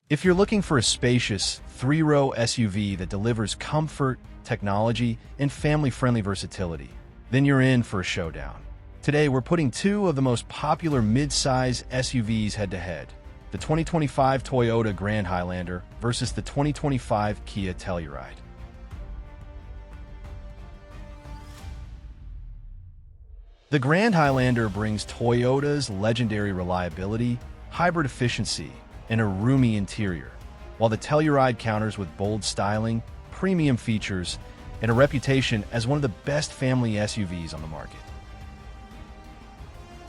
If you're looking for a spacious, three-row SUV that delivers comfort, technology, and family-friendly versatility, then you're in for a showdown. Today, we're putting two of the most popular mid-size SUVs head-to-head, the 2025 Toyota Grand Highlander versus the 2025 Kia Telluride. The Grand Highlander brings Toyota's legendary reliability, hybrid efficiency, and a roomy interior, while the Telluride counters with bold styling, premium features, and a reputation as one of the best family SUVs on the market.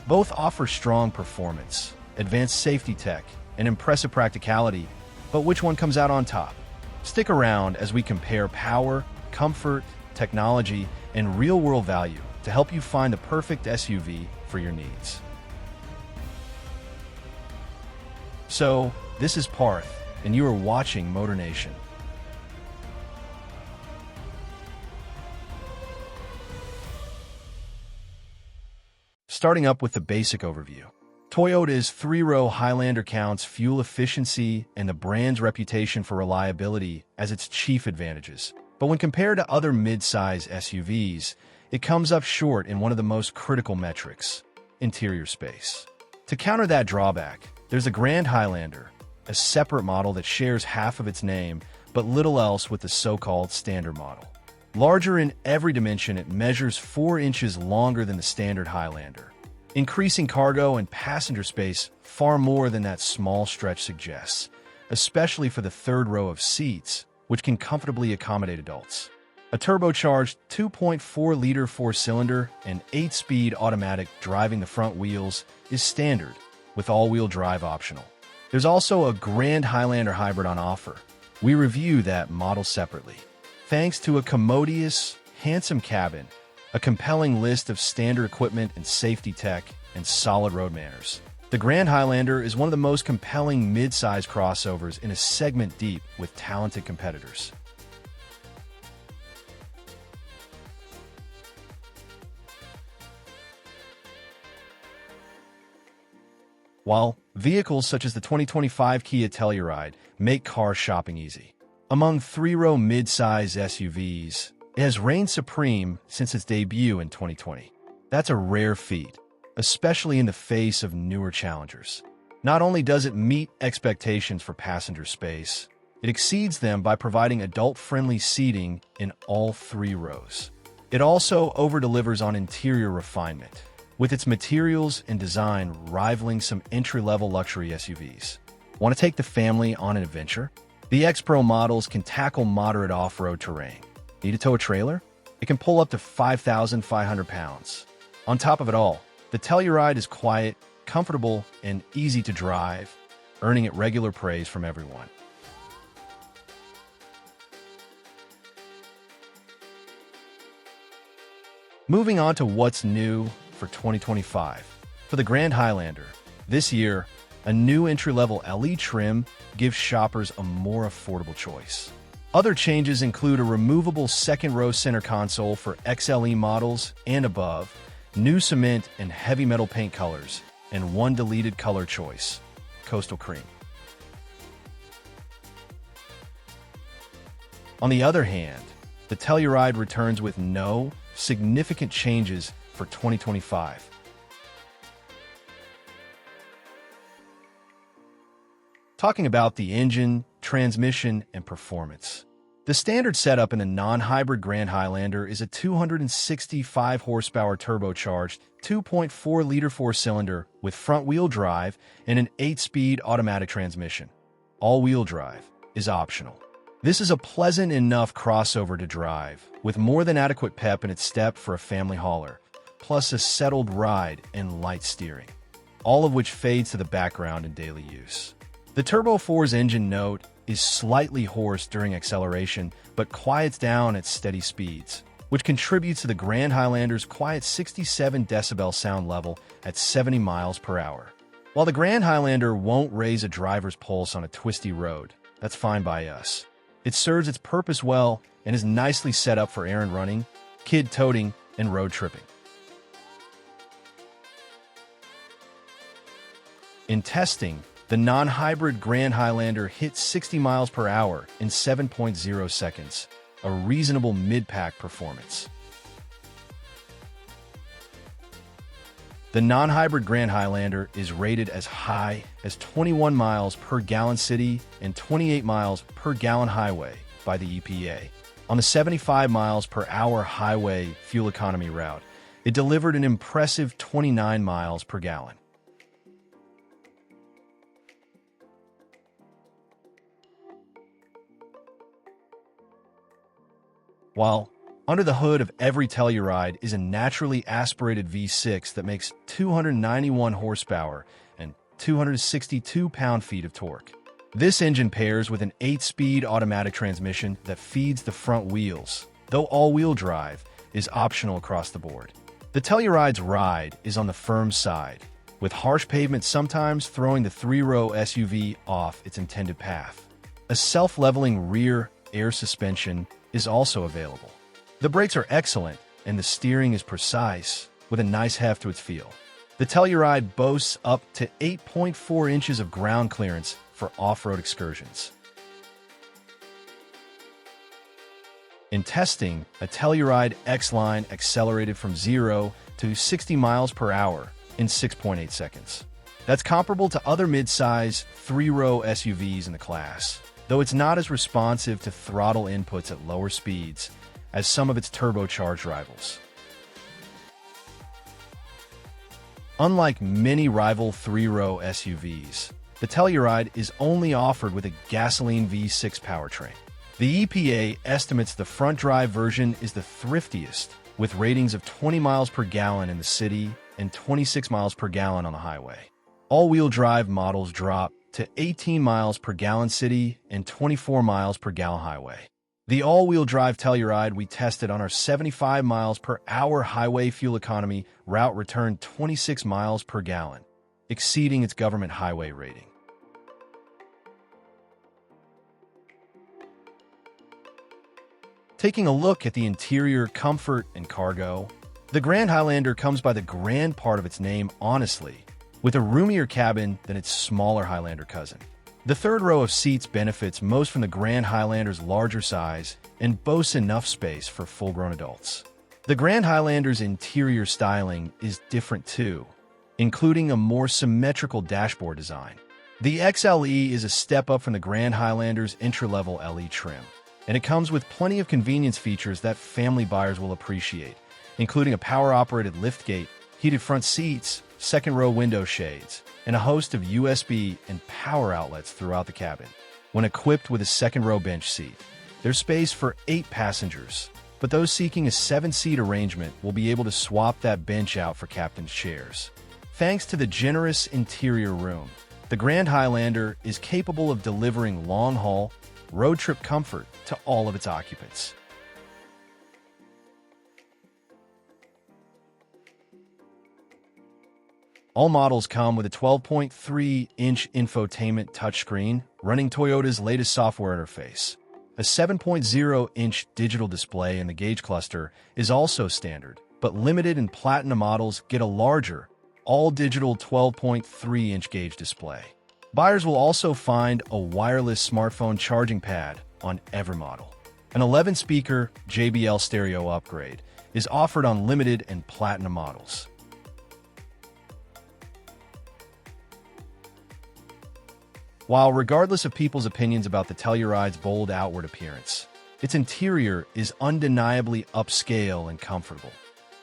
Both offer strong performance, advanced safety tech, and impressive practicality, but which one comes out on top? Stick around as we compare power, comfort, technology, and real-world value to help you find the perfect SUV for your needs. So, this is Parth, and you are watching MotorNation. Starting up with the basic overview. Toyota's three-row Highlander counts fuel efficiency and the brand's reputation for reliability as its chief advantages. But when compared to other mid-size SUVs, it comes up short in one of the most critical metrics: interior space. To counter that drawback, there's a Grand Highlander, a separate model that shares half of its name, but little else with the so-called standard model. Larger in every dimension, it measures 4 inches longer than the standard Highlander, increasing cargo and passenger space far more than that small stretch suggests, especially for the third row of seats, which can comfortably accommodate adults. A turbocharged 2.4-liter four-cylinder and 8-speed automatic driving the front wheels is standard, with all-wheel drive optional. There's also a Grand Highlander hybrid on offer. We review that model separately. Thanks to a commodious, handsome cabin, a compelling list of standard equipment and safety tech, and solid road manners, the Grand Highlander is one of the most compelling mid-size crossovers in a segment deep with talented competitors. While vehicles such as the 2025 Kia Telluride make car shopping easy, among three-row mid-size SUVs, it has reigned supreme since its debut in 2020. That's a rare feat, especially in the face of newer challengers. Not only does it meet expectations for passenger space, it exceeds them by providing adult-friendly seating in all 3 rows. It also over-delivers on interior refinement, with its materials and design rivaling some entry-level luxury SUVs. Want to take the family on an adventure? The X-Pro models can tackle moderate off-road terrain. Need to tow a trailer? It can pull up to 5,500 pounds. On top of it all, the Telluride is quiet, comfortable, and easy to drive, earning it regular praise from everyone. Moving on to what's new for 2025. For the Grand Highlander, this year, a new entry-level LE trim gives shoppers a more affordable choice. Other changes include a removable second-row center console for XLE models and above, new cement and heavy metal paint colors, and one deleted color choice, Coastal Cream. On the other hand, the Telluride returns with no significant changes for 2025. Talking about the engine, transmission, and performance. The standard setup in a non-hybrid Grand Highlander is a 265 horsepower turbocharged 2.4-liter four-cylinder with front-wheel drive and an 8-speed automatic transmission. All-wheel drive is optional. This is a pleasant enough crossover to drive, with more than adequate pep in its step for a family hauler, plus a settled ride and light steering, all of which fades to the background in daily use. The Turbo 4's engine note is slightly hoarse during acceleration, but quiets down at steady speeds, which contributes to the Grand Highlander's quiet 67 decibel sound level at 70 miles per hour. While the Grand Highlander won't raise a driver's pulse on a twisty road, that's fine by us. It serves its purpose well and is nicely set up for errand running, kid toting, and road tripping. In testing, The non-hybrid Grand Highlander hits 60 miles per hour in 7.0 seconds, a reasonable mid-pack performance. The non-hybrid Grand Highlander is rated as high as 21 miles per gallon city and 28 miles per gallon highway by the EPA. On the 75 miles per hour highway fuel economy route, it delivered an impressive 29 miles per gallon. While under the hood of every Telluride is a naturally aspirated V6 that makes 291 horsepower and 262 pound-feet of torque. This engine pairs with an 8-speed automatic transmission that feeds the front wheels, though all-wheel drive is optional across the board. The Telluride's ride is on the firm side, with harsh pavement sometimes throwing the 3-row SUV off its intended path. A self-leveling rear air suspension is also available. The brakes are excellent, and the steering is precise, with a nice heft to its feel. The Telluride boasts up to 8.4 inches of ground clearance for off-road excursions. In testing, a Telluride X-Line accelerated from 0 to 60 miles per hour in 6.8 seconds. That's comparable to other mid-size 3-row SUVs in the class, though it's not as responsive to throttle inputs at lower speeds as some of its turbocharged rivals. Unlike many rival 3-row SUVs, the Telluride is only offered with a gasoline V6 powertrain. The EPA estimates the front-drive version is the thriftiest, with ratings of 20 miles per gallon in the city and 26 miles per gallon on the highway. All-wheel drive models drop to 18 miles per gallon city and 24 miles per gallon highway. The all-wheel drive Telluride we tested on our 75 miles per hour highway fuel economy route returned 26 miles per gallon, exceeding its government highway rating. Taking a look at the interior comfort and cargo, the Grand Highlander comes by the grand part of its name honestly, with a roomier cabin than its smaller Highlander cousin. The third row of seats benefits most from the Grand Highlander's larger size and boasts enough space for full-grown adults. The Grand Highlander's interior styling is different too, including a more symmetrical dashboard design. The XLE is a step up from the Grand Highlander's entry-level LE trim, and it comes with plenty of convenience features that family buyers will appreciate, including a power-operated liftgate, heated front seats, second-row window shades, and a host of USB and power outlets throughout the cabin. When equipped with a second-row bench seat, there's space for 8 passengers, but those seeking a 7-seat arrangement will be able to swap that bench out for captain's chairs. Thanks to the generous interior room, the Grand Highlander is capable of delivering long-haul, road trip comfort to all of its occupants. All models come with a 12.3-inch infotainment touchscreen running Toyota's latest software interface. A 7.0-inch digital display in the gauge cluster is also standard, but limited and Platinum models get a larger, all-digital 12.3-inch gauge display. Buyers will also find a wireless smartphone charging pad on every model. An 11-speaker JBL stereo upgrade is offered on limited and Platinum models. While regardless of people's opinions about the Telluride's bold outward appearance, its interior is undeniably upscale and comfortable,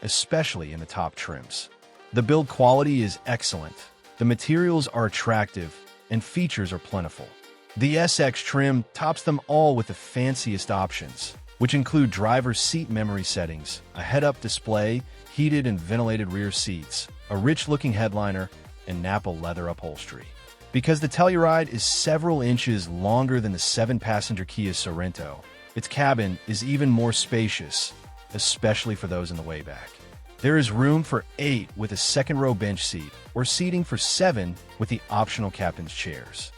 especially in the top trims. The build quality is excellent, the materials are attractive, and features are plentiful. The SX trim tops them all with the fanciest options, which include driver's seat memory settings, a head-up display, heated and ventilated rear seats, a rich-looking headliner, and Napa leather upholstery. Because the Telluride is several inches longer than the 7-passenger Kia Sorento, its cabin is even more spacious, especially for those in the way back. There is room for 8 with a second-row bench seat, or seating for 7 with the optional captain's chairs.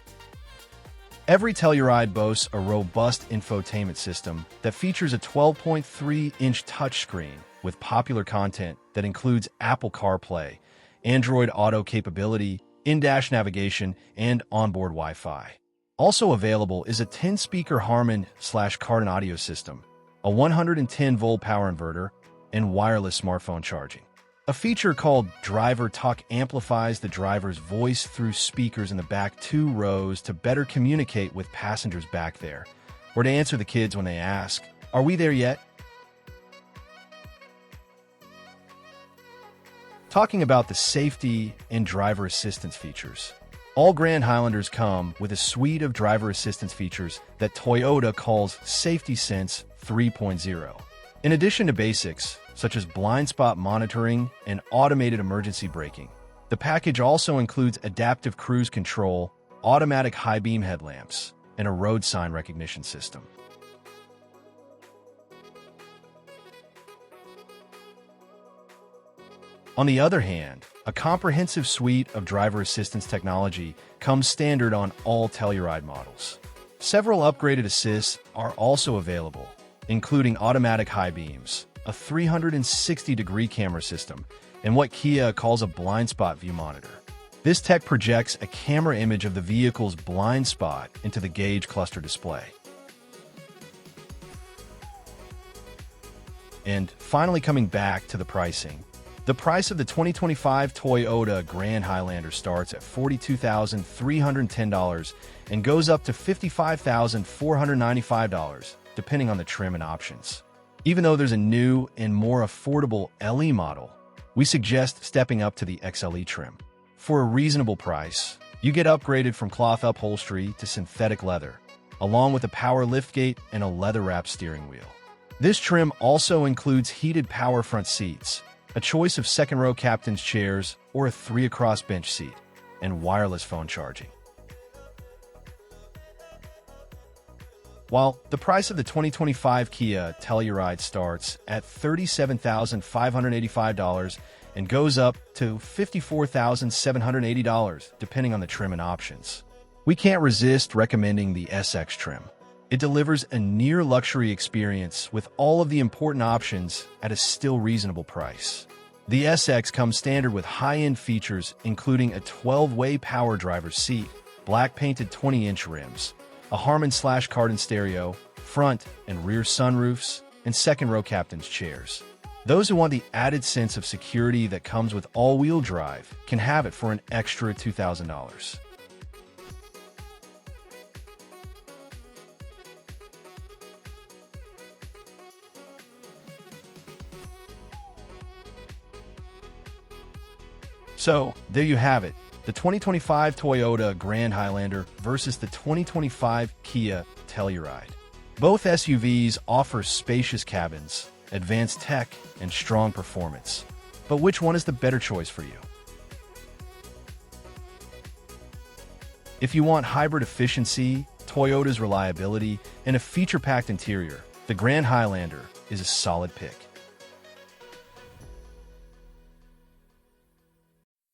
Every Telluride boasts a robust infotainment system that features a 12.3-inch touchscreen with popular content that includes Apple CarPlay, Android Auto capability, in-dash navigation, and onboard Wi-Fi. Also available is a 10-speaker Harman/Kardon audio system, a 110-volt power inverter, and wireless smartphone charging. A feature called Driver Talk amplifies the driver's voice through speakers in the back 2 rows to better communicate with passengers back there, or to answer the kids when they ask, "Are we there yet?" Talking about the safety and driver assistance features. All Grand Highlanders come with a suite of driver assistance features that Toyota calls Safety Sense 3.0. In addition to basics, such as blind spot monitoring and automated emergency braking, the package also includes adaptive cruise control, automatic high-beam headlamps, and a road sign recognition system. On the other hand, a comprehensive suite of driver assistance technology comes standard on all Telluride models. Several upgraded assists are also available, including automatic high beams, a 360-degree camera system, and what Kia calls a blind spot view monitor. This tech projects a camera image of the vehicle's blind spot into the gauge cluster display. And finally, coming back to the pricing, the price of the 2025 Toyota Grand Highlander starts at $42,310 and goes up to $55,495, depending on the trim and options. Even though there's a new and more affordable LE model, we suggest stepping up to the XLE trim. For a reasonable price, you get upgraded from cloth upholstery to synthetic leather, along with a power liftgate and a leather-wrapped steering wheel. This trim also includes heated power front seats, a choice of second-row captain's chairs or a 3-across bench seat, and wireless phone charging. While the price of the 2025 Kia Telluride starts at $37,585 and goes up to $54,780, depending on the trim and options, we can't resist recommending the SX trim. It delivers a near-luxury experience with all of the important options at a still reasonable price. The SX comes standard with high-end features including a 12-way power driver's seat, black-painted 20-inch rims, a Harman/Kardon stereo, front and rear sunroofs, and second-row captain's chairs. Those who want the added sense of security that comes with all-wheel drive can have it for an extra $2,000. So, there you have it, the 2025 Toyota Grand Highlander versus the 2025 Kia Telluride. Both SUVs offer spacious cabins, advanced tech, and strong performance. But which one is the better choice for you? If you want hybrid efficiency, Toyota's reliability, and a feature-packed interior, the Grand Highlander is a solid pick.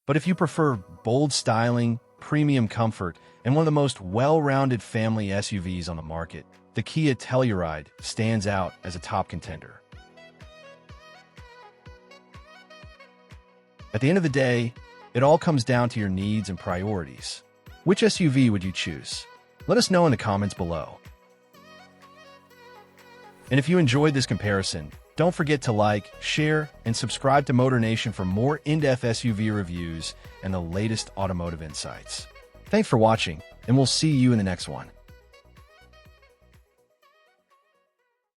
But if you prefer bold styling, premium comfort, and one of the most well-rounded family SUVs on the market, the Kia Telluride stands out as a top contender. At the end of the day, it all comes down to your needs and priorities. Which SUV would you choose? Let us know in the comments below. And if you enjoyed this comparison, don't forget to like, share, and subscribe to MotorNation for more in-depth SUV reviews and the latest automotive insights. Thanks for watching, and we'll see you in the next one.